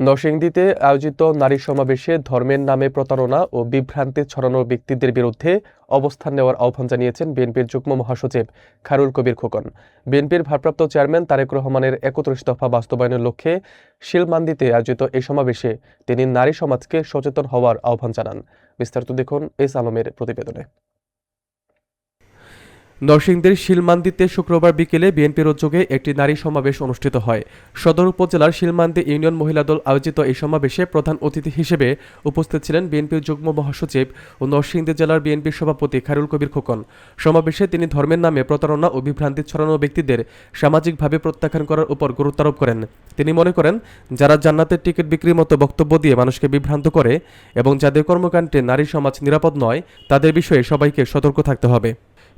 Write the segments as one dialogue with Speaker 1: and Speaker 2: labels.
Speaker 1: নরসিংদীতে আয়োজিত নারী সমাবেশে ধর্মের নামে প্রতারণা ও বিভ্রান্তি ছড়ানোর ব্যক্তিদের বিরুদ্ধে অবস্থান নেওয়ার আহ্বান জানিয়েছেন বিএনপির যুগ্ম মহাসচিব খায়রুল কবির খোকন। বিএনপির ভারপ্রাপ্ত চেয়ারম্যান তারেক রহমানের ৩১ দফা বাস্তবায়নের লক্ষ্যে শিলমান্দিতে আয়োজিত এই সমাবেশে তিনি নারী সমাজকে সচেতন হওয়ার আহ্বান জানান। বিস্তারিত দেখুন এস আলমের প্রতিবেদনে। নরসিংদীর শিলমান্দিতে শুক্রবার বিকেলে বিএনপির উদ্যোগে একটি নারী সমাবেশ অনুষ্ঠিত হয়। সদর উপজেলার শিলমান্দি ইউনিয়ন মহিলা দল আয়োজিত এই সমাবেশে প্রধান অতিথি হিসেবে উপস্থিত ছিলেন বিএনপির যুগ্ম মহাসচিব ও নরসিংদী জেলার বিএনপির সভাপতি খায়রুল কবির খোকন। সমাবেশে তিনি ধর্মের নামে প্রতারণা ও বিভ্রান্তি ছড়ানো ব্যক্তিদের সামাজিকভাবে প্রত্যাখ্যান করার উপর গুরুত্ব আরোপ করেন। তিনি মনে করেন, যারা জান্নাতের টিকিট বিক্রির মতো বক্তব্য দিয়ে মানুষকে বিভ্রান্ত করে এবং যাদের কর্মকাণ্ডে নারী সমাজ নিরাপদ নয়, তাদের বিষয়ে সবাইকে সতর্ক থাকতে হবে।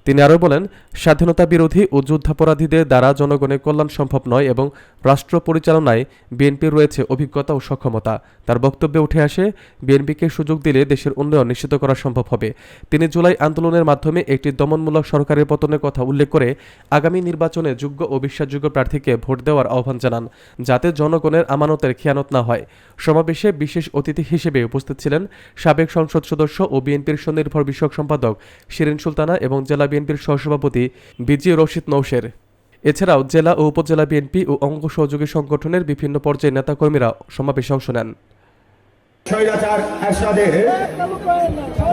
Speaker 1: তিনি আরও বলেন, স্বাধীনতা বিরোধী ও যুদ্ধাপরাধীদের দ্বারা জনগণের কল্যাণ সম্ভব নয় এবং রাষ্ট্র পরিচালনায় বিএনপির রয়েছে অভিজ্ঞতা ও সক্ষমতা। তার বক্তব্যে উঠে আসে, বিএনপিকে সুযোগ দিলে দেশের উন্নয়ন নিশ্চিত করা সম্ভব হবে। তিনি জুলাই আন্দোলনের মাধ্যমে একটি দমনমূলক সরকারের পতনের কথা উল্লেখ করে আগামী নির্বাচনে যোগ্য ও বিশ্বাসযোগ্য প্রার্থীকে ভোট দেওয়ার আহ্বান জানান, যাতে জনগণের আমানতের খেয়ানত না হয়। সমাবেশে বিশেষ অতিথি হিসেবে উপস্থিত ছিলেন সাবেক সংসদ সদস্য ও বিএনপির স্বনির্ভর বিষয়ক সম্পাদক শিরিন সুলতানা এবং জেলা বিএনপির সহসভাপতি বিজি রশিদ নৌশের। এছাড়াও জেলা ও উপজেলা বিএনপি ও অঙ্গ সহযোগী সংগঠনের বিভিন্ন পর্যায়ের নেতাকর্মীরা সমাবেশে অংশ নেন।
Speaker 2: স্বৈরাচার এরশাদের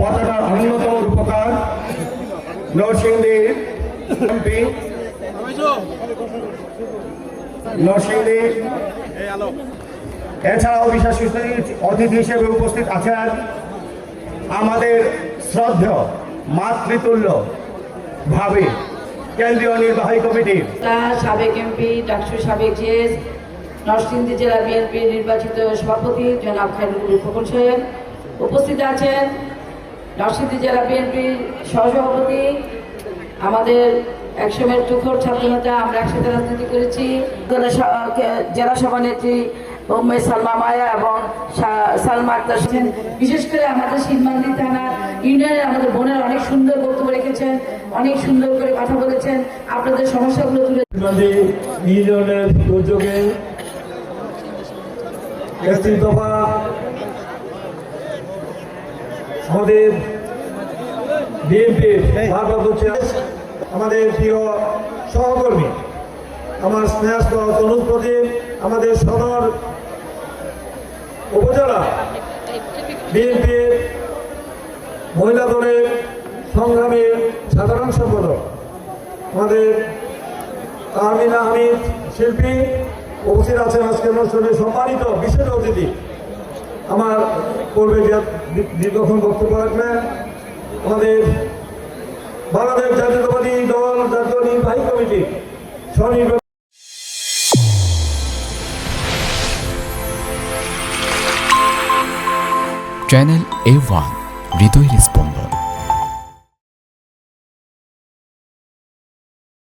Speaker 2: পতাকার অন্যতম রূপকার নরসিংদীর এমপি এছাড়াও বিশেষ অতিথি হিসেবে উপস্থিত আছেন আমাদের শ্রদ্ধেয় মাতৃতুল্য ভাবে কেন্দ্রীয় নির্বাহী কমিটির
Speaker 3: সাবেক এমপি ডাকসু সাবেক জিএস নরসিংদী জেলা বিএনপি নির্বাচিত সভাপতি জনাব খায়রুল কবির খোকন সাহেব উপস্থিত আছেন। নরসিংদী জেলা বিএনপির সহসভাপতি, আমাদের একসময়ের তুখর ছাত্রনেতা, আমরা একসাথে রাজনীতি করেছি, জেলা সভানেত্রী সালমা মায়া এবং সালমা আক্তার। বিশেষ করে আমাদের শিলমান্দি থানা ইউনিয়নে আমাদের বোনের অনেক সুন্দর বক্তব্য রেখেছেন, অনেক সুন্দর করে কথা বলেছেন, আপনাদের সমস্যাগুলো তুলে
Speaker 2: ইউনিয়নের উদ্যোগে ৩১ দফা আমাদের বিএনপির ভারপ্রাপ্ত চেয়ারম্যান, আমাদের প্রিয় সহকর্মী, আমার স্নেহাস্ত তনুজ প্রদীপ, আমাদের সদর উপজেলা বিএনপির মহিলা দলের সংগ্রামী সাধারণ সম্পাদক আমাদের আমিনা হামিদ শিল্পী উপস্থিত আছেন আজকের অনুষ্ঠানে সম্মানিত বিশেষ অতিথি। আমার পূর্বে দীর্ঘক্ষণ বক্তব্য রাখবেন আমাদের বাংলাদেশ জাতীয়তাবাদী দল জাতীয় নির্বাহী কমিটি স্বনির্বাচিত
Speaker 4: চ্যানেল A1 হৃদয়ের স্পন্দন।